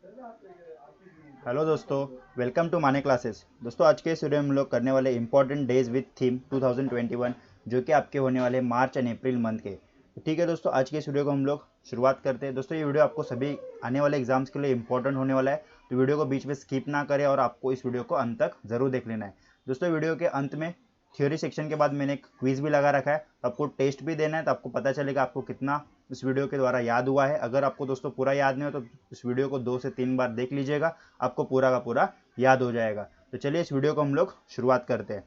Hello दोस्तों, welcome to माने classes. दोस्तों आज के इस वीडियो में हम लोग करने वाले इंपॉर्टेंट डेज विद थीम 2021 जो कि आपके होने वाले मार्च एंड अप्रैल मंथ के। तो ठीक है दोस्तों, आज के इस वीडियो को हम लोग शुरुआत करते हैं। दोस्तों ये वीडियो आपको सभी आने वाले एग्जाम्स के लिए इंपॉर्टेंट होने वाला है, तो वीडियो को बीच में स्किप ना करें और आपको इस वीडियो को अंत तक जरूर देख लेना है। दोस्तों वीडियो के अंत में थ्योरी सेक्शन के बाद मैंने एक क्विज भी लगा रखा है, तो आपको टेस्ट भी देना है, तो आपको पता चलेगा आपको कितना इस वीडियो के द्वारा याद हुआ है। अगर आपको दोस्तों पूरा याद नहीं हो तो इस वीडियो को 2 से 3 बार देख लीजिएगा, आपको पूरा का पूरा याद हो जाएगा। तो चलिए इस वीडियो को हम लोग शुरुआत करते हैं।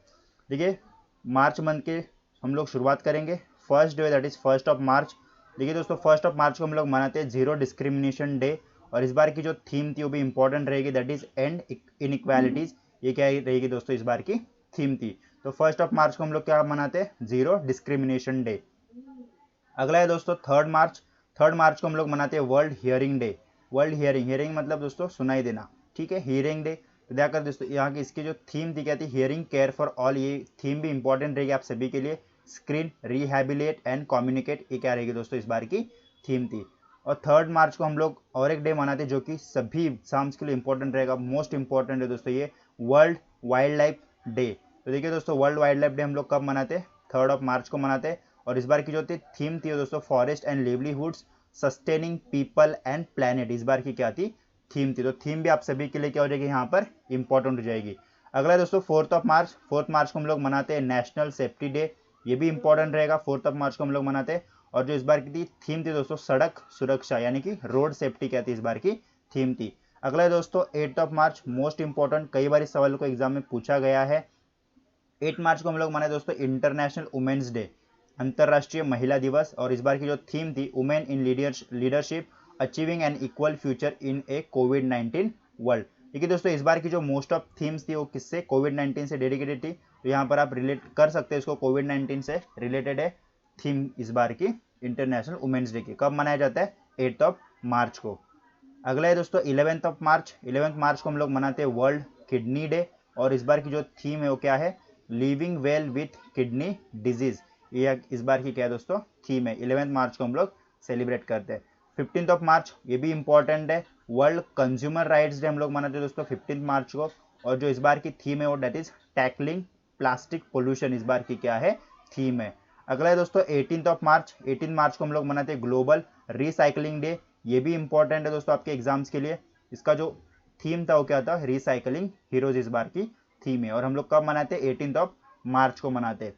देखिए मार्च मंथ के हम लोग शुरुआत करेंगे फर्स्ट डे, दैट इज 1 मार्च। देखिए दोस्तों 1 मार्च को हम लोग मनाते हैं जीरो डिस्क्रिमिनेशन डे, और इस बार की जो थीम थी वो भी इंपॉर्टेंट रहेगी, दैट इज एंड इनइक्वालिटीज। ये क्या रहेगी दोस्तों इस बार की थीम थी। तो 1 मार्च को हम लोग क्या मनाते हैं, जीरो डिस्क्रिमिनेशन डे। अगला है दोस्तों 3 मार्च। 3 मार्च को हम लोग मनाते हैं world hearing day. World hearing, hearing मतलब दोस्तों सुनाई देना, ठीक है, हियरिंग डे। तो देखकर दोस्तों यहाँ की इसकी जो थीम थी क्या थी, हियरिंग केयर फॉर ऑल। ये थीम भी इंपॉर्टेंट रहेगी आप सभी के लिए। स्क्रीन रिहैबिलिएट एंड कम्युनिकेट, ये क्या रहेगी दोस्तों इस बार की थीम थी। और 3 मार्च को हम लोग और एक डे मनाते हैं जो कि सभी एग्जाम्स के लिए इंपॉर्टेंट रहेगा, मोस्ट इंपॉर्टेंट है दोस्तों, ये वर्ल्ड वाइल्ड लाइफ डे। तो देखिए दोस्तों वर्ल्ड वाइल्ड लाइफ डे हम लोग कब मनाते हैं, 3 मार्च को मनाते हैं। और इस बार की जो थीम थी दोस्तों forest and livelihoods sustaining people and planet, इस बार की क्या थी, थीम थी। तो थीम भी आप सभी के लिए क्या हो जाएगी यहाँ पर इंपॉर्टेंट हो जाएगी। अगला दोस्तों 4 मार्च। 4 मार्च को हम लोग मनाते हैं नेशनल सेफ्टी डे, ये भी इंपॉर्टेंट रहेगा। 4 मार्च को हम लोग मनाते हैं। और जो इस बार की थीम थी दोस्तों सड़क सुरक्षा, यानी कि रोड सेफ्टी क्या थी, इस बार की थीम थी। अगला दोस्तों 8 मार्च, मोस्ट इंपॉर्टेंट, कई बार इस सवाल को एग्जाम में पूछा गया है। 8 मार्च को हम लोग मनाए दोस्तों इंटरनेशनल वुमेन्स डे, अंतरराष्ट्रीय महिला दिवस। और इस बार की जो थीम थी women in leadership achieving an equal future in a कोविड-19 वर्ल्ड। देखिए दोस्तों इस बार की जो मोस्ट ऑफ थीम्स थी वो किससे, कोविड-19 से डेडिकेटेड थी। तो यहाँ पर आप रिलेट कर सकते हैं इसको, कोविड-19 से रिलेटेड है थीम इस बार की इंटरनेशनल वुमेन्स डे की। कब मनाया जाता है, 8 मार्च को। अगला है दोस्तों 11 मार्च। 11 मार्च को हम लोग मनाते हैं वर्ल्ड किडनी डे। और इस बार की जो थीम है वो क्या है, living well with kidney disease, ये इस बार की क्या है दोस्तों थीम है। 11 मार्च को हम लोग सेलिब्रेट करते हैं। 15 मार्च, ये भी इंपॉर्टेंट है, वर्ल्ड कंज्यूमर राइट्स डे हम लोग मनाते हैं दोस्तों 15 मार्च को। और जो इस बार की थीम है वो that is tackling plastic pollution, इस बार की क्या है थीम है। अगला है दोस्तों 18 मार्च। 18 मार्च को हम लोग मनाते हैं ग्लोबल रिसाइकलिंग डे, ये भी इंपॉर्टेंट है दोस्तों आपके एग्जाम्स के लिए। इसका जो थीम था वो क्या था, रिसाइकलिंग हीरोज, इस बार की थीम है। और हम लोग कब मनाते हैं, 18 मार्च को मनाते हैं।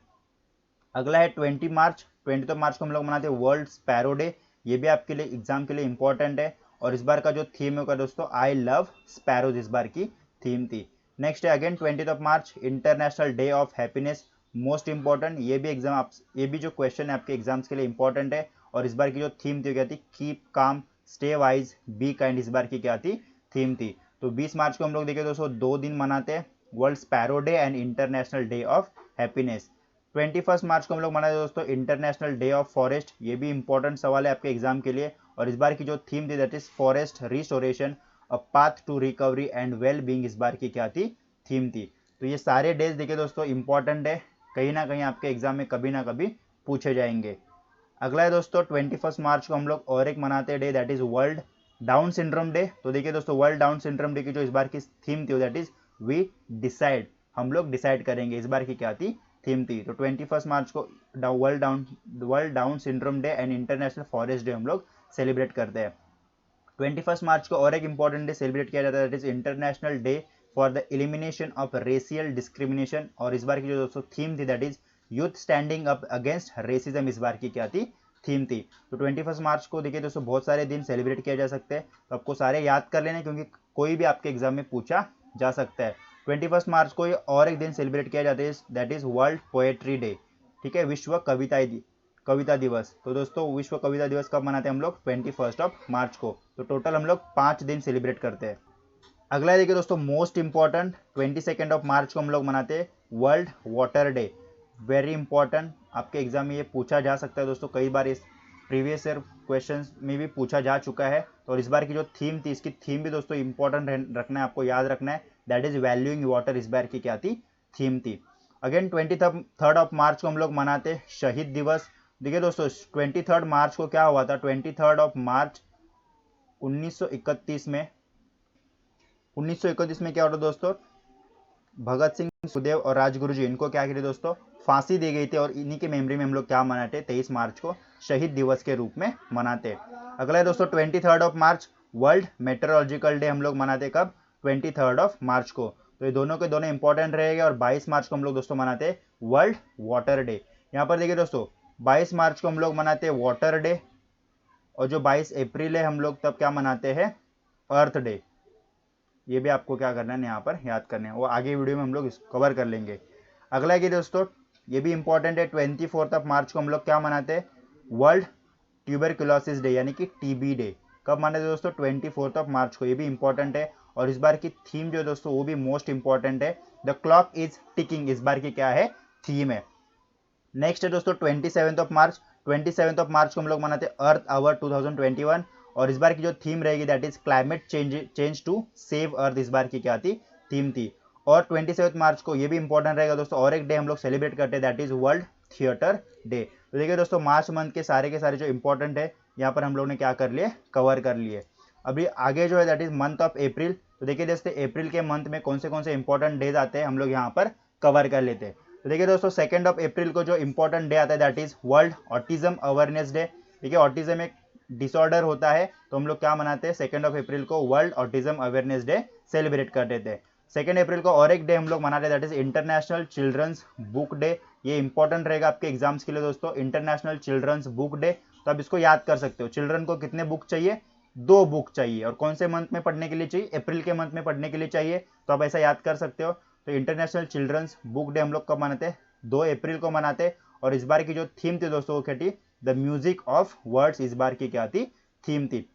अगला है 20 मार्च। 20 मार्च को हम लोग मनाते हैं वर्ल्ड स्पैरो डे, ये भी आपके लिए एग्जाम के लिए इंपॉर्टेंट है। और इस बार का जो थीम होगा दोस्तों आई लव स्पैरोज, इस बार की थीम थी। नेक्स्ट है again 20 March, international day of happiness, most important, ये भी एग्जाम आप, ये भी जो क्वेश्चन है आपके एग्जाम्स के लिए इंपॉर्टेंट है। और इस बार की जो थीम थी क्या थी, keep calm stay wise be kind, इस बार की क्या थी, थीम थी। तो 20 मार्च को हम लोग देखिए दोस्तों 2 दिन मनाते हैं, world sparrow day and international day of happiness. 21 मार्च को हम लोग मनाते हैं दोस्तों इंटरनेशनल डे ऑफ फॉरेस्ट, ये भी इंपॉर्टेंट सवाल है आपके एग्जाम के लिए। और इस बार की जो थीम थी that is forest restoration a path to recovery and well being, इस बार की क्या थी, थीम थी। तो ये सारे डेज देखिए दोस्तों इंपॉर्टेंट है, कहीं ना कहीं आपके एग्जाम में कभी ना कभी पूछे जाएंगे। अगला है दोस्तों 21 मार्च को हम लोग और एक मनाते हैं day, that is world down syndrome day. तो देखिए दोस्तों वर्ल्ड डाउन सिंड्रोम डे की जो इस बार की थीम थी दैट इज वी डिसाइड, हम लोग डिसाइड करेंगे, इस बार की क्या थी, थीम थी। तो 21 मार्च को world down syndrome day and international forest day हम लोग सेलिब्रेट करते हैं। 21 मार्च को और एक इंपॉर्टेंट डे सेलिब्रेट किया जाता है, that is international day for the elimination of racial discrimination. और इस बार की जो दोस्तों थीम थी that is youth standing up against racism, इस बार की क्या थी, थीम थी। तो 21 मार्च को देखिए दोस्तों बहुत सारे दिन सेलिब्रेट किया जा सकते हैं, तो आपको सारे याद कर लेने क्योंकि कोई भी आपके एग्जाम में पूछा जा सकता है। 21 मार्च को ये और एक दिन सेलिब्रेट किया जाता है, that is world poetry day, ठीक है, विश्व कविता दिवस। तो दोस्तों विश्व कविता दिवस कब मनाते हैं हम लोग, 21 मार्च को। तो टोटल हम लोग 5 दिन सेलिब्रेट करते हैं। अगला देखिए दोस्तों मोस्ट इंपॉर्टेंट 22 मार्च को हम लोग मनाते हैं world water day, very important, आपके एग्जाम में ये पूछा जा सकता है दोस्तों, कई बार इस प्रीवियस ईयर क्वेश्चन में भी पूछा जा चुका है। और इस बार की जो थीम थी, इसकी थीम भी दोस्तों इंपॉर्टेंट रखना है, आपको याद रखना है, दैट इज वैल्यूइंग वाटर, इस बार की क्या थी, थीम थी। अगेन 23 मार्च को हम लोग मनाते शहीद दिवस। देखिए दोस्तों 23 मार्च को क्या हुआ था, 23 मार्च 1931 में 1931 में क्या होता दोस्तों, भगत सिंह, सुखदेव और राजगुरु जी, इनको क्या किया दोस्तों, फांसी दी गई थी। और इन्हीं की मेमोरी में हम लोग क्या मनाते हैं, 23 मार्च को शहीद दिवस के रूप में मनाते हैं। अगला है दोस्तों 23 of March, world metrological day हम लोग मनाते कब, 23 ऑफ मार्च को। तो ये दोनों के दोनों इंपॉर्टेंट रहेंगे। और 22 मार्च को हम लोग दोस्तों मनाते हैं वर्ल्ड वाटर डे। यहाँ पर देखिए दोस्तों 22 मार्च को हम लोग मनाते हैं वाटर डे, और जो 22 अप्रैल है हम लोग तब क्या मनाते हैं, अर्थ डे। ये भी आपको क्या करना है यहाँ पर याद करना है, वो आगे वीडियो में हम लोग कवर कर लेंगे। अगला है कि दोस्तों ये भी इंपॉर्टेंट है, 24 ऑफ मार्च को हम लोग क्या मनाते हैं, वर्ल्ड ट्यूबरकुलोसिस डे यानी कि टीबी डे। कब मनाते हैं दोस्तों, 24 ऑफ मार्च को। ये भी इंपॉर्टेंट है। और इस बार की थीम जो है दोस्तों वो भी मोस्ट इंपॉर्टेंट है, द क्लॉक इज टिकिंग, इस बार की क्या है, थीम है। नेक्स्ट है दोस्तों 27 ऑफ मार्च। 27 ऑफ मार्च को हम लोग मनाते हैं अर्थ आवर 2021। और इस बार की जो थीम रहेगी that is climate change to save earth, इस बार की क्या थी, थीम थी। और 27 मार्च को ये भी इंपॉर्टेंट रहेगा दोस्तों, और एक डे हम लोग सेलिब्रेट करते हैं that is world theatre day. तो देखिए दोस्तों मार्च मंथ के सारे जो इंपॉर्टेंट है यहाँ पर हम लोग ने क्या कर लिए, कवर कर लिए। अभी आगे जो है that is month of April. तो देखिए दोस्तों अप्रैल के मंथ में कौन से इंपॉर्टेंट डेज आते हैं हम लोग यहाँ पर कवर कर लेते हैं। तो देखिए दोस्तों 2 अप्रैल को जो इंपॉर्टेंट डे आता है that is world autism awareness day. देखिए ऑटिज्म एक डिसऑर्डर होता है, तो हम लोग क्या मनाते हैं, 2 अप्रैल को world autism awareness day celebrate करते थे। 2 अप्रैल को और एक डे हम लोग मनाते हैं that is international children's book day. ये इंपॉर्टेंट रहेगा आपके एग्जाम्स के लिए दोस्तों, इंटरनेशनल चिल्ड्रंस बुक डे। तो आप इसको याद कर सकते हो, चिल्ड्रन को कितने बुक चाहिए, 2 बुक चाहिए। और कौन से मंथ में पढ़ने के लिए चाहिए, अप्रैल के मंथ में पढ़ने के लिए चाहिए। तो आप ऐसा याद कर सकते हो। तो इंटरनेशनल चिल्ड्रंस बुक डे हम लोग कब मनाते हैं, 2 अप्रैल को मनाते। और इस बार की जो थीम थी दोस्तों वो क्या थी, द म्यूजिक ऑफ वर्ड्स, इस बार की क्या थी, थीम थी।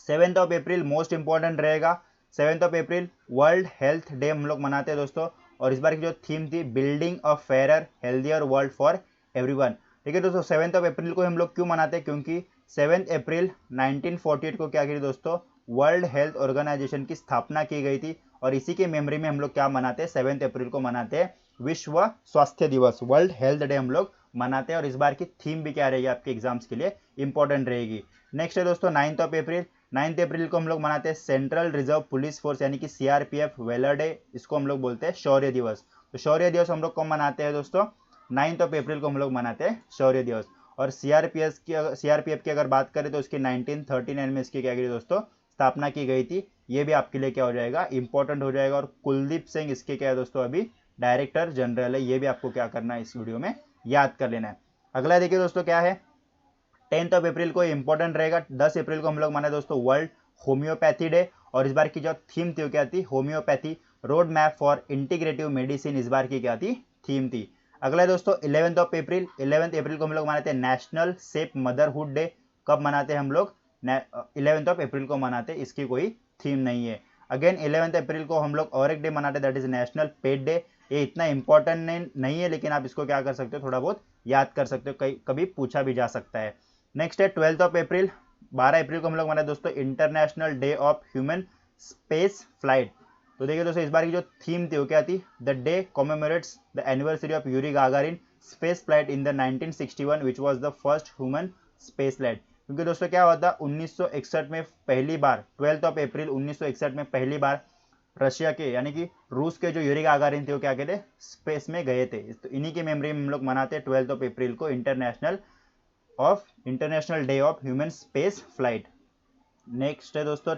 7 ऑफ अप्रैल मोस्ट इंपॉर्टेंट रहेगा। 7 of April world health day हम लोग मनाते हैं दोस्तों। और इस बार की जो थीम थी, building a fairer healthier world for everyone. ठीक है दोस्तों 7 ऑफ अप्रैल को हम लोग क्यों मनाते हैं, क्योंकि 7 अप्रैल 1948 को क्या की दोस्तों, वर्ल्ड हेल्थ ऑर्गेनाइजेशन की स्थापना की गई थी। और इसी के मेमोरी में हम लोग क्या मनाते हैं, 7 अप्रैल को मनाते हैं विश्व स्वास्थ्य दिवस, वर्ल्ड हेल्थ डे हम लोग मनाते हैं। और इस बार की थीम भी क्या रहेगी आपके एग्जाम्स के लिए इंपॉर्टेंट रहेगी। नेक्स्ट है दोस्तों 9 ऑफ अप्रैल। 9 अप्रैल को हम लोग मनाते हैं सेंट्रल रिजर्व पुलिस फोर्स यानी कि सीआरपीएफ वेलर डे, इसको हम लोग बोलते हैं शौर्य दिवस। तो शौर्य दिवस हम लोग कब मनाते हैं दोस्तों, 9 ऑफ अप्रैल को हम लोग मनाते हैं शौर्य दिवस। और सीआरपीएफ की अगर बात करें तो इसकी 1939 में इसकी क्या की दोस्तों, स्थापना की गई थी। ये भी आपके लिए क्या हो जाएगा, इंपॉर्टेंट हो जाएगा। और कुलदीप सिंह इसके क्या है दोस्तों, अभी डायरेक्टर जनरल है। ये भी आपको क्या करना है, इस वीडियो में याद कर लेना है। अगला देखिए दोस्तों क्या है, 10 ऑफ अप्रैल को इंपॉर्टेंट रहेगा। 10 अप्रैल को हम लोग माने दोस्तों वर्ल्ड होम्योपैथी डे। और इस बार की जो थीम थी वो क्या थी, homeopathy road map for integrative medicine, इस बार की क्या थी, थीम थी। अगला है दोस्तों 11 ऑफ अप्रैल। 11 अप्रैल को हम लोग मनाते हैं नेशनल सेफ मदरहुड डे। कब मनाते हैं हम लोग, 11 ऑफ अप्रैल को मनाते हैं, इसकी कोई थीम नहीं है। अगेन 11 अप्रैल को हम लोग और एक डे मनाते हैं that is national pet day. ये इतना इंपॉर्टेंट नहीं है, लेकिन आप इसको क्या कर सकते हो, थोड़ा बहुत याद कर सकते हो, कभी पूछा भी जा सकता है। नेक्स्ट है 12 ऑफ अप्रैल। 12 अप्रैल को हम लोग मनाते हैं दोस्तों international day of human space flight. तो देखिए दोस्तों इस बार की जो थीम थी वो क्या थी, the day commemorates the anniversary of Yuri Gagarin space flight in the 1961 which was the first human space flight. क्योंकि दोस्तों क्या हुआ था 1961 में पहली बार, 12 ऑफ अप्रैल 1961 में पहली बार रशिया के यानी कि रूस के जो यूरी गागारिन थे वो क्या कहते, स्पेस में गए थे। तो इन्हीं की मेमोरी में हम लोग मनाते हैं 12 ऑफ अप्रैल को international day of human space flight. Next है दोस्तों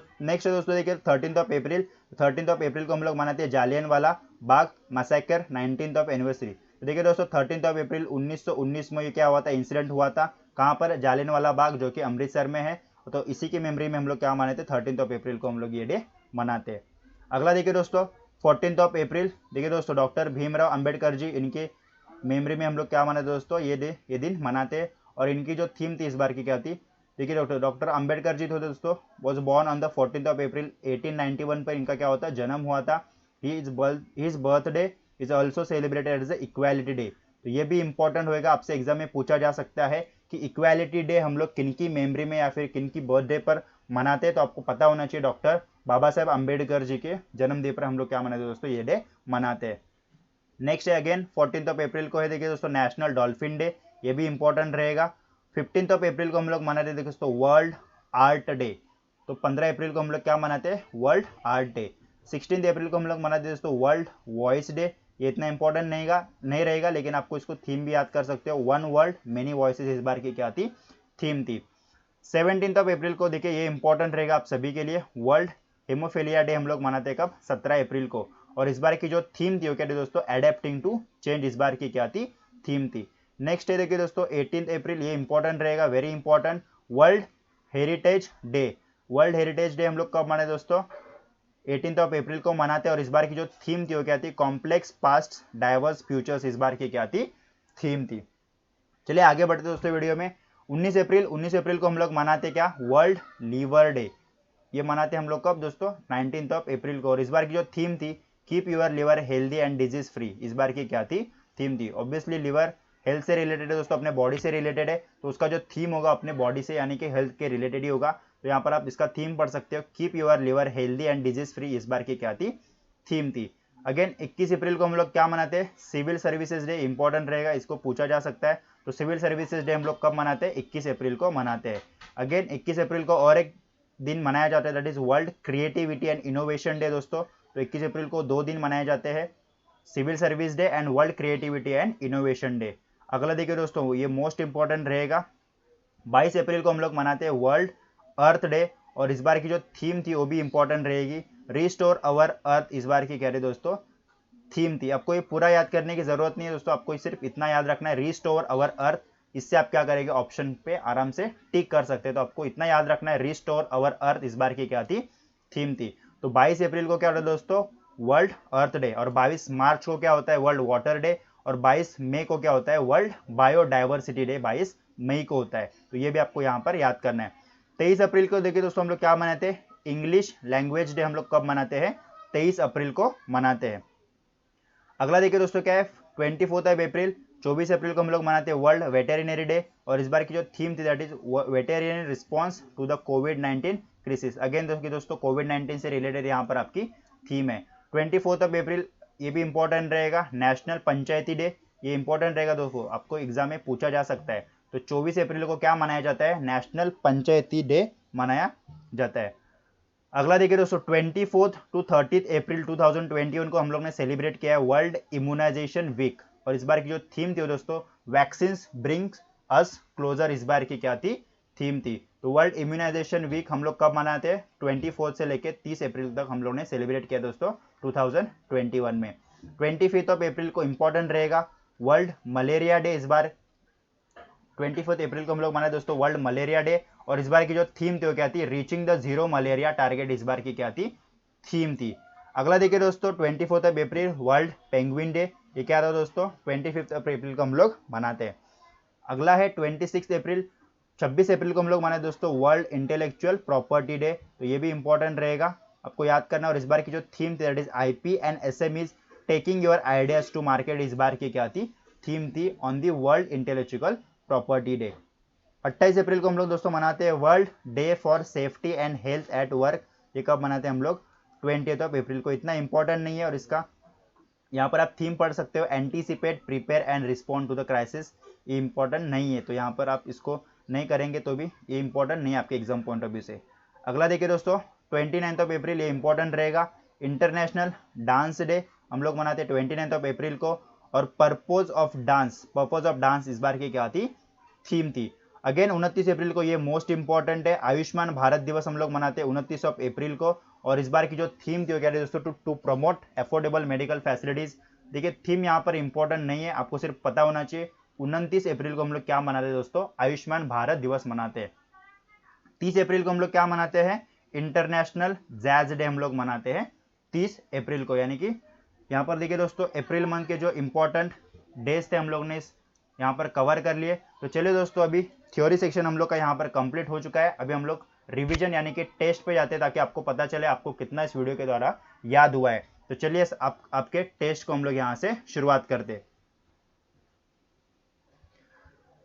देखिए 13 ऑफ अप्रैल। 13 ऑफ अप्रैल को हम लोग मनाते हैं Jallianwala Bagh massacre 19th of anniversary. तो देखिए दोस्तों 13 ऑफ अप्रैल 1919 में ये क्या हुआ था, इंसिडेंट हुआ था कहाँ पर, जालियनवाला बाग जो कि अमृतसर में है। तो इसी की मेमोरी में हम लोग क्या मनाते हैं, 13 ऑफ अप्रैल को हम लोग ये डे मनाते हैं। अगला देखिए दोस्तों 14 ऑफ अप्रैल। देखिए दोस्तों डॉक्टर भीमराव अंबेडकर जी, इनके मेमोरी में हम लोग क्या मनाते दोस्तों, ये दिन मनाते हैं। और इनकी जो थीम थी इस बार की क्या थी, देखिए डॉक्टर अंबेडकर जी थे दोस्तों, was born on the 14 of April 1891 पर इनका क्या होता जन्म हुआ था। His birthday is also celebrated as equality day. तो ये भी इंपॉर्टेंट होएगा, आपसे एग्जाम में पूछा जा सकता है कि इक्वालिटी डे हम लोग किन की मेमोरी में या फिर किन की बर्थडे पर मनाते हैं। तो आपको पता होना चाहिए डॉक्टर बाबा साहेब अंबेडकर जी के जन्मदिन पर हम लोग क्या मनाते हैं दोस्तों, ये डे मनाते हैं। नेक्स्ट है अगेन 14 ऑफ अप्रैल को है देखिए दोस्तों नेशनल डॉल्फिन डे, ये भी इंपॉर्टेंट रहेगा। 15 ऑफ अप्रैल को हम लोग मनाते हैं दोस्तों वर्ल्ड आर्ट डे। तो 15 अप्रैल को हम लोग क्या मनाते हैं, वर्ल्ड आर्ट डे। 16 अप्रैल को हम लोग मनाते हैं दोस्तों वर्ल्ड वॉइस डे। ये इतना इंपॉर्टेंट नहीं रहेगा, लेकिन आपको इसको थीम भी याद कर सकते हो, वन वर्ल्ड मेनी वॉइसेस इस बार की क्या थी, थीम थी। 17 अप्रैल को देखिए ये इंपॉर्टेंट रहेगा आप सभी के लिए, वर्ल्ड हेमोफीलिया डे हम लोग मनाते हैं कब, 17 अप्रैल को। और इस बार की जो थीम थी वो क्या थी दोस्तों, एडेप्टिंग टू चेंज इस बार की क्या थी, थीम थी। नेक्स्ट है देखिए दोस्तों 18 अप्रैल, ये इंपॉर्टेंट रहेगा, very important, world heritage day. World heritage day हम लोग कब मनाते दोस्तों, 18 अप्रैल को मनाते हैं। और इस बार की जो थीम थी वो क्या थी, कॉम्प्लेक्स पास्ट डाइवर्स फ्यूचर्स इस बार की क्या थी, थीम थी। चलिए आगे बढ़ते दोस्तों वीडियो में। 19 अप्रैल को हम लोग मनाते क्या, वर्ल्ड लीवर डे। ये मनाते हम लोग कब दोस्तों, 19 अप्रैल को। और इस बार की जो थीम थी, keep your liver healthy and disease free, इस बार की क्या थी, थीम थी। ऑब्वियसली लिवर हेल्थ से रिलेटेड है दोस्तों, अपने बॉडी से रिलेटेड है, तो उसका जो थीम होगा अपने बॉडी से यानी कि हेल्थ के रिलेटेड ही होगा। तो यहाँ पर आप इसका थीम पढ़ सकते हो, keep your liver healthy and disease free, इस बार की क्या थी, थीम थी। अगेन 21 अप्रैल को हम लोग क्या मनाते हैं, सिविल सर्विसेज डे, इंपॉर्टेंट रहेगा, इसको पूछा जा सकता है। तो सिविल सर्विसेज डे हम लोग कब मनाते हैं, 21 अप्रैल को मनाते हैं। अगेन 21 अप्रैल को और एक दिन मनाया जाता है, that is world creativity and innovation day दोस्तों। तो 21 अप्रैल को 2 दिन मनाए जाते हैं, civil service day and world creativity and innovation day. अगला देखिए दोस्तों, ये मोस्ट इंपॉर्टेंट रहेगा, 22 अप्रैल को हम लोग मनाते हैं वर्ल्ड अर्थ डे। और इस बार की जो थीम थी वो भी इंपॉर्टेंट रहेगी, रिस्टोर अवर अर्थ, इस बार की कह रहे दोस्तों, थीम थी। आपको ये पूरा याद करने की जरूरत नहीं है दोस्तों, आपको सिर्फ इतना याद रखना है, रिस्टोर अवर अर्थ। इससे आप क्या करेंगे, ऑप्शन पे आराम से टिक कर सकते हैं। तो आपको इतना याद रखना है, रिस्टोर अवर अर्थ इस बार की क्या थी, थीम थी। तो 22 अप्रैल को क्या होता है दोस्तों, वर्ल्ड अर्थ डे। और 22 मार्च को क्या होता है, वर्ल्ड वाटर डे। और 22 मई को क्या होता है, वर्ल्ड बायोडाइवर्सिटी डे, 22 मई को होता है। तो ये भी आपको यहाँ पर याद करना है। 23 अप्रैल को देखिए दोस्तों हम लोग क्या मनाते हैं, इंग्लिश लैंग्वेज डे हम लोग कब मनाते हैं, 23 अप्रैल को मनाते हैं। अगला देखिए दोस्तों क्या है, 24 अप्रैल, 24 अप्रैल को हम लोग मनाते हैं वर्ल्ड वेटेरिनरी डे। और इस बार की जो थीम थी that is veterinary response to the कोविड-19 क्राइसिस। अगेन देखिए दोस्तों कोविड-19 से रिलेटेड यहाँ पर आपकी थीम है। 24 अप्रैल, ये भी इंपॉर्टेंट रहेगा, नेशनल पंचायती डे। ये इंपॉर्टेंट रहेगा दोस्तों, आपको एग्जाम में पूछा जा सकता है। तो 24 अप्रैल को क्या मनाया जाता है, नेशनल पंचायती डे मनाया जाता है। अगला देखिए दोस्तों 24 टू 30 अप्रैल 2021 को हम लोग ने सेलिब्रेट किया है वर्ल्ड इम्यूनाइजेशन वीक। और इस बार की जो थीम थी दोस्तों, वैक्सीन्स ब्रिंग्स अस क्लोजर, इस बार की क्या थी, थीम थी। तो वर्ल्ड इम्यूनाइजेशन वीक हम लोग कब मनाते हैं, 24 से लेकर 30 अप्रैल तक हम लोग ने सेलिब्रेट किया दोस्तों 2021 में। 25 अप्रैल को इंपॉर्टेंट रहेगा, वर्ल्ड मलेरिया डे। इस बार 24 अप्रैल को हम लोग मनाए दोस्तों वर्ल्ड मलेरिया डे। और इस बार की जो थीम थी वो क्या थी, reaching the zero malaria target, इस बार की क्या थी, थीम थी। अगला देखिए दोस्तों 24 अप्रैल वर्ल्ड पेंगुइन डे। ये क्या था दोस्तों, 25 अप्रैल को हम लोग मनाते हैं। अगला है 26 अप्रैल, 26 अप्रैल को हम लोग मनाए दोस्तों वर्ल्ड इंटेलेक्चुअल प्रॉपर्टी डे। तो ये भी इंपॉर्टेंट रहेगा, आपको याद करना। और इस बार की जो थीम थी that is IP and SMEs taking your ideas to market, इस बार की क्या थी, थीम थी on the world intellectual property day. 28 अप्रैल को हम लोग दोस्तों मनाते हैं world day for safety and health at work. ये कब मनाते हैं हम लोग, 20 अप्रैल को। इतना इंपॉर्टेंट नहीं है, और इसका यहाँ पर आप थीम पढ़ सकते हो, anticipate prepare and respond to the crisis. ये इंपॉर्टेंट नहीं है, तो यहाँ पर आप इसको नहीं करेंगे तो भी ये इंपॉर्टेंट नहीं है आपके एग्जाम पॉइंट ऑफ व्यू से। अगला देखिए दोस्तों 29 अप्रैल, ये इंपॉर्टेंट रहेगा, इंटरनेशनल डांस डे हम लोग मनाते हैं 29 अप्रैल को। और पर्पज ऑफ डांस इस बार की क्या थी, थीम थी। अगेन 29 अप्रैल को, ये मोस्ट इंपॉर्टेंट है, आयुष्मान भारत दिवस हम लोग मनाते हैं 29 अप्रैल को। और इस बार की जो थीम थी वो क्या है दोस्तों, to promote affordable medical facilities. देखिए थीम यहाँ पर इंपॉर्टेंट नहीं है, आपको सिर्फ पता होना चाहिए। 29 अप्रैल को हम लोग क्या मनाते हैं दोस्तों, आयुष्मान भारत दिवस मनाते हैं। 30 अप्रैल को हम लोग क्या मनाते हैं, इंटरनेशनल जैज डे हम लोग मनाते हैं 30 अप्रैल को। यानी कि यहाँ पर देखिए दोस्तों अप्रैल मंथ के जो इंपॉर्टेंट डेज थे हम लोग ने यहाँ पर कवर कर लिए। तो चलिए दोस्तों अभी थ्योरी सेक्शन हम लोग का यहाँ पर कंप्लीट हो चुका है। अभी हम लोग रिवीजन यानी कि टेस्ट पे जाते हैं, ताकि आपको पता चले आपको कितना इस वीडियो के द्वारा याद हुआ है। तो चलिए आपके टेस्ट को हम लोग यहाँ से शुरुआत करते हैं।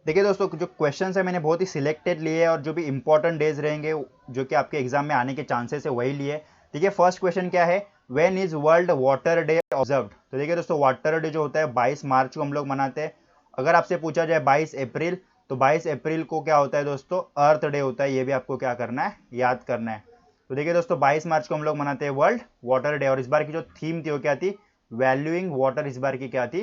देखिए दोस्तों जो क्वेश्चन है मैंने बहुत ही सिलेक्टेड लिए हैं, और जो भी इंपॉर्टेंट डेज रहेंगे जो कि आपके एग्जाम में आने के चांसेस है वही लिए। देखिए फर्स्ट क्वेश्चन क्या है, when is world water day observed. तो देखिए दोस्तों वाटर डे जो होता है 22 मार्च को हम लोग मनाते हैं। अगर आपसे पूछा जाए 22 अप्रैल, तो 22 अप्रैल को क्या होता है दोस्तों, अर्थ डे होता है। ये भी आपको क्या करना है, याद करना है। तो देखिए दोस्तों 22 मार्च को हम लोग मनाते हैं वर्ल्ड वाटर डे, और इस बार की जो थीम थी वो क्या थी, वैल्यूइंग वाटर इस बार की क्या थी,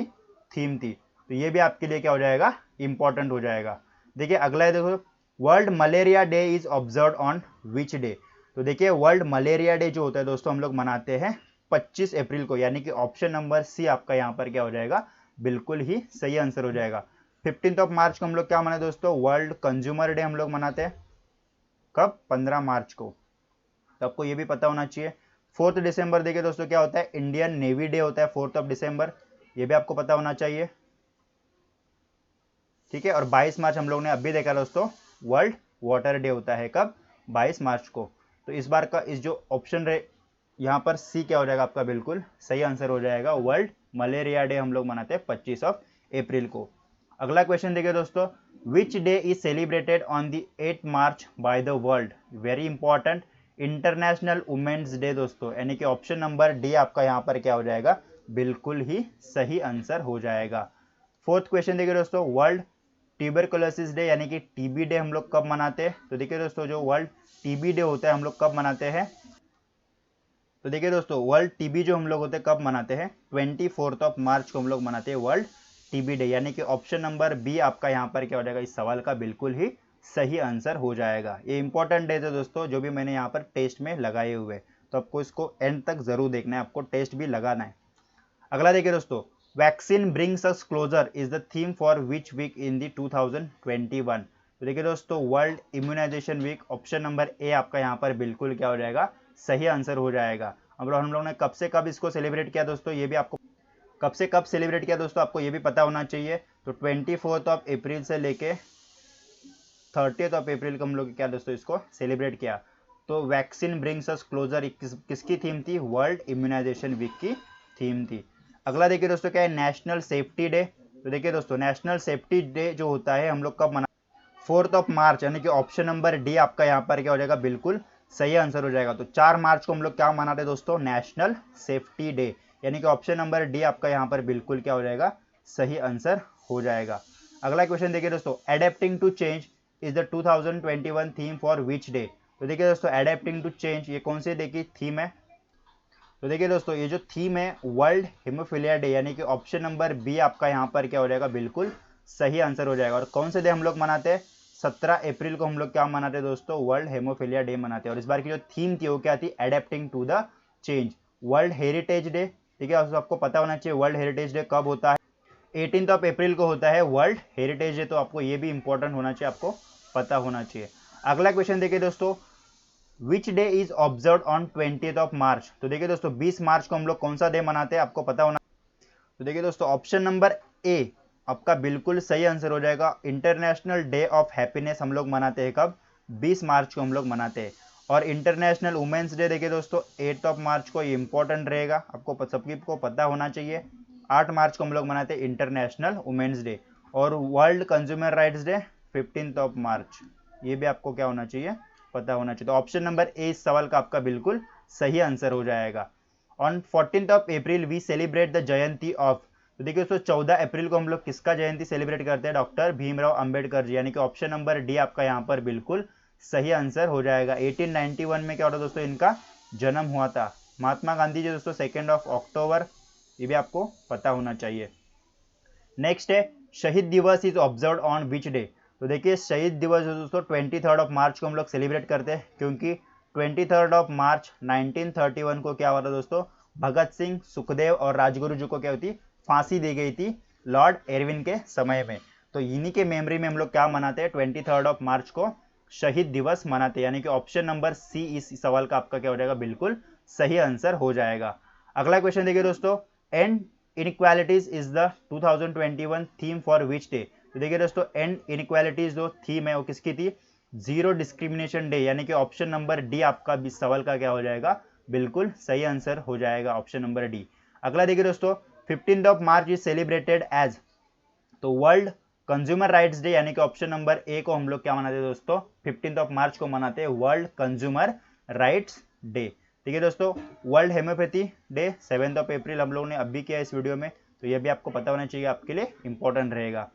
थीम थी। तो ये भी आपके लिए क्या हो जाएगा, इंपॉर्टेंट हो जाएगा। देखिए अगला है, देखो world malaria day is observe on which day. तो देखिए वर्ल्ड मलेरिया डे जो होता है दोस्तों हम लोग मनाते हैं 25 अप्रैल को, यानी कि ऑप्शन नंबर सी आपका यहाँ पर क्या हो जाएगा, बिल्कुल ही सही आंसर हो जाएगा। 15 मार्च को हम लोग क्या मनाते हैं दोस्तों, वर्ल्ड कंज्यूमर डे हम लोग मनाते हैं, कब, 15 मार्च को। तो आपको ये भी पता होना चाहिए। 4 दिसंबर देखिए दोस्तों क्या होता है, इंडियन नेवी डे होता है 4 दिसंबर, ये भी आपको पता होना चाहिए, ठीक है। और 22 मार्च हम लोग ने अभी देखा दोस्तों, वर्ल्ड वाटर डे होता है कब, 22 मार्च को। तो इस बार का इस जो ऑप्शन रहे यहाँ पर सी क्या हो जाएगा आपका, बिल्कुल सही आंसर हो जाएगा। वर्ल्ड मलेरिया डे हम लोग मनाते हैं 25 अप्रैल को। अगला क्वेश्चन देखिए दोस्तों, which day is celebrated on the 8 March by the world, very important, international women's day दोस्तों, यानी कि ऑप्शन नंबर डी आपका यहाँ पर क्या हो जाएगा, बिल्कुल ही सही आंसर हो जाएगा। 4th क्वेश्चन देखिए दोस्तों, वर्ल्ड ट्यूबरकुलोसिस डे यानी कि टीबी डे हम लोग कब मनाते हैं। तो देखिए दोस्तों जो वर्ल्ड टीबी डे होता है हम लोग कब मनाते हैं, तो देखिए दोस्तों वर्ल्ड टीबी जो हम लोग होते हैं कब मनाते हैं, 24 मार्च को हम लोग मनाते हैं वर्ल्ड टीबी डे, यानी कि ऑप्शन नंबर बी आपका यहाँ पर क्या हो जाएगा, इस सवाल का बिल्कुल ही सही आंसर हो जाएगा। ये इंपॉर्टेंट डे है दोस्तों, जो भी मैंने यहाँ पर टेस्ट में लगाए हुए, तो आपको इसको एंड तक जरूर देखना है, आपको टेस्ट भी लगाना है। अगला देखिए दोस्तों, vaccine brings us closer is the theme for which week in the 2021। तो देखिए दोस्तों world immunization week, option number A आपका यहाँ पर बिल्कुल क्या हो जाएगा, सही आंसर हो जाएगा। अब हम लोग ने कब से कब इसको सेलिब्रेट किया दोस्तों, ये भी आपको कब से कब सेलिब्रेट किया दोस्तों, आपको ये भी पता होना चाहिए। तो 24 अप्रैल से लेके 30 अप्रैल को हम लोग क्या दोस्तों इसको सेलिब्रेट किया। तो वैक्सीन ब्रिंग्स अस क्लोजर किसकी थीम थी, वर्ल्ड इम्यूनाइजेशन वीक की थीम थी। अगला देखिए दोस्तों क्या है, नेशनल सेफ्टी डे। तो देखिए दोस्तों नेशनल सेफ्टी डे जो होता है हम लोग कब मना, 4 मार्च, यानी कि ऑप्शन नंबर डी आपका यहाँ पर क्या हो जाएगा, बिल्कुल सही आंसर हो जाएगा। तो 4 मार्च को हम लोग क्या मनाते हैं दोस्तों, नेशनल सेफ्टी डे, यानी कि ऑप्शन नंबर डी आपका यहाँ पर बिल्कुल क्या हो जाएगा, सही आंसर हो जाएगा। अगला क्वेश्चन देखिए दोस्तों, adapting to change is the 2021 theme for which day. तो देखिए दोस्तों एडेप्टिंग टू चेंज ये कौन से डे की थीम है, तो देखिए दोस्तों ये जो थीम है वर्ल्ड हेमोफीलिया डे, यानी कि ऑप्शन नंबर बी आपका यहाँ पर क्या हो जाएगा, बिल्कुल सही आंसर हो जाएगा। और कौन से डे हम लोग मनाते हैं, 17 अप्रैल को हम लोग क्या मनाते हैं दोस्तों, वर्ल्ड हेमोफीलिया डे मनाते हैं। और इस बार की जो थीम थी वो क्या थी, adapting to the change. World heritage day, ठीक है, आपको पता होना चाहिए वर्ल्ड हेरिटेज डे कब होता है, 18 अप्रैल को होता है वर्ल्ड हेरिटेज डे। तो आपको ये भी इंपॉर्टेंट होना चाहिए, आपको पता होना चाहिए। अगला क्वेश्चन देखिए दोस्तों, which day is observe on 20 मार्च। तो देखिए दोस्तों 20 मार्च को हम लोग कौन सा डे मनाते हैं, आपको पता होना। तो देखिए दोस्तों ऑप्शन नंबर ए आपका बिल्कुल सही आंसर हो जाएगा, इंटरनेशनल डे ऑफ हैप्पीनेस हम लोग मनाते हैं कब, 20 मार्च को हम लोग मनाते हैं। और इंटरनेशनल वुमेन्स डे देखिए दोस्तों 8 मार्च को, ये इंपॉर्टेंट रहेगा, आपको सबकी को पता होना चाहिए। 8 मार्च को हम लोग मनाते हैं इंटरनेशनल वुमेन्स डे। और वर्ल्ड कंज्यूमर राइट्स डे 15 मार्च, ये भी आपको क्या होना चाहिए, पता होना चाहिए। तो ऑप्शन नंबर ए इस सवाल का आपका बिल्कुल सही आंसर हो जाएगा। On 14 April we celebrate the Jayanti of. तो देखिए दोस्तों 14 अप्रैल को हम लोग किसका जयंती सेलिब्रेट करते हैं, डॉक्टर भीमराव अंबेडकर जी, यानी कि ऑप्शन नंबर डी आपका यहाँ पर बिल्कुल सही आंसर हो जाएगा। 1891 में क्या होता दोस्तों इनका जन्म हुआ था। महात्मा गांधी जी दोस्तों 2 अक्टूबर, ये भी आपको पता होना चाहिए। नेक्स्ट है शहीद दिवस is observe on which day. तो देखिए शहीद दिवस दोस्तों 23 मार्च को हम लोग सेलिब्रेट करते हैं, क्योंकि 23 मार्च 1931 को क्या हुआ था दोस्तों, भगत सिंह, सुखदेव और राजगुरु जी को क्या होती, फांसी दी गई थी लॉर्ड एरविन के समय में। तो इन्हीं के मेमोरी में हम लोग क्या मनाते हैं, 23 मार्च को शहीद दिवस मनाते हैं, यानी कि ऑप्शन नंबर सी इस सवाल का आपका क्या हो जाएगा, बिल्कुल सही आंसर हो जाएगा। अगला क्वेश्चन देखिए दोस्तों, and inequalities is the 2021 theme for which day. तो देखिए दोस्तों एंड इनइक्वालिटीज जो थीम है वो किसकी थी, जीरो डिस्क्रिमिनेशन डे, यानी कि ऑप्शन नंबर डी आपका इस सवाल का क्या हो जाएगा, बिल्कुल सही आंसर हो जाएगा, ऑप्शन नंबर डी। अगला देखिए दोस्तों 15 मार्च इज सेलिब्रेटेड एज, तो वर्ल्ड कंज्यूमर राइट्स डे, यानी कि ऑप्शन नंबर ए को हम लोग क्या मनाते हैं दोस्तों, 15 मार्च को मनाते हैं वर्ल्ड कंज्यूमर राइट्स डे। ठीक है दोस्तों, वर्ल्ड हेम्योपैथी डे 7 अप्रैल हम लोग ने अभी किया इस वीडियो में, तो ये भी आपको पता होना चाहिए, आपके लिए इंपॉर्टेंट रहेगा।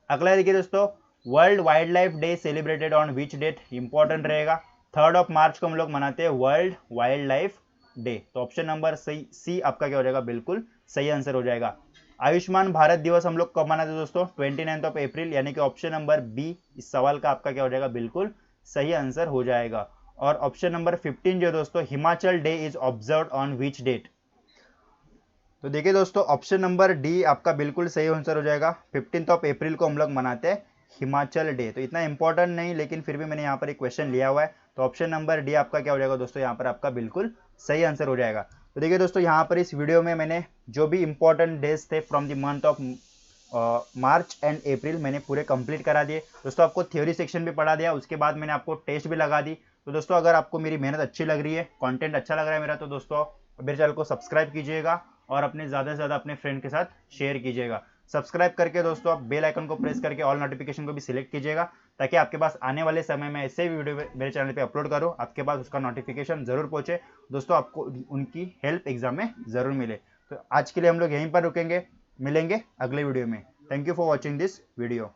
अगला देखिए दोस्तों, world wild life day celebrated on which date, important रहेगा, 3 मार्च को हम लोग मनाते हैं वर्ल्ड वाइल्ड लाइफ डे। तो ऑप्शन नंबर सी आपका क्या हो जाएगा, बिल्कुल सही आंसर हो जाएगा। आयुष्मान भारत दिवस हम लोग कब मनाते हैं दोस्तों, 29 अप्रैल, यानी कि ऑप्शन नंबर बी इस सवाल का आपका क्या हो जाएगा, बिल्कुल सही आंसर हो जाएगा। और ऑप्शन नंबर 15 जो दोस्तों, Himachal day is observe on which date. तो देखिए दोस्तों, ऑप्शन नंबर डी आपका बिल्कुल सही आंसर हो जाएगा। 15 अप्रैल को हम लोग मनाते हैं हिमाचल डे। तो इतना इंपॉर्टेंट नहीं, लेकिन फिर भी मैंने यहाँ पर एक क्वेश्चन लिया हुआ है। तो ऑप्शन नंबर डी आपका क्या हो जाएगा दोस्तों, यहाँ पर आपका बिल्कुल सही आंसर हो जाएगा। तो देखिए दोस्तों, यहाँ पर इस वीडियो में मैंने जो भी इंपॉर्टेंट डेज थे from the month of March and April मैंने पूरे कंप्लीट करा दिए दोस्तों। आपको थ्योरी सेक्शन भी पढ़ा दिया, उसके बाद मैंने आपको टेस्ट भी लगा दी। तो दोस्तों, अगर आपको मेरी मेहनत अच्छी लग रही है, कंटेंट अच्छा लग रहा है मेरा, तो दोस्तों मेरे चैनल को सब्सक्राइब कीजिएगा और अपने ज़्यादा से ज़्यादा अपने फ्रेंड के साथ शेयर कीजिएगा। सब्सक्राइब करके दोस्तों आप बेल आइकन को प्रेस करके ऑल नोटिफिकेशन को भी सिलेक्ट कीजिएगा, ताकि आपके पास आने वाले समय में ऐसे भी वीडियो मेरे चैनल पे अपलोड करूँ, आपके पास उसका नोटिफिकेशन जरूर पहुंचे दोस्तों, आपको उनकी हेल्प एग्जाम में जरूर मिले। तो आज के लिए हम लोग यहीं पर रुकेंगे, मिलेंगे अगले वीडियो में। Thank you for watching this video.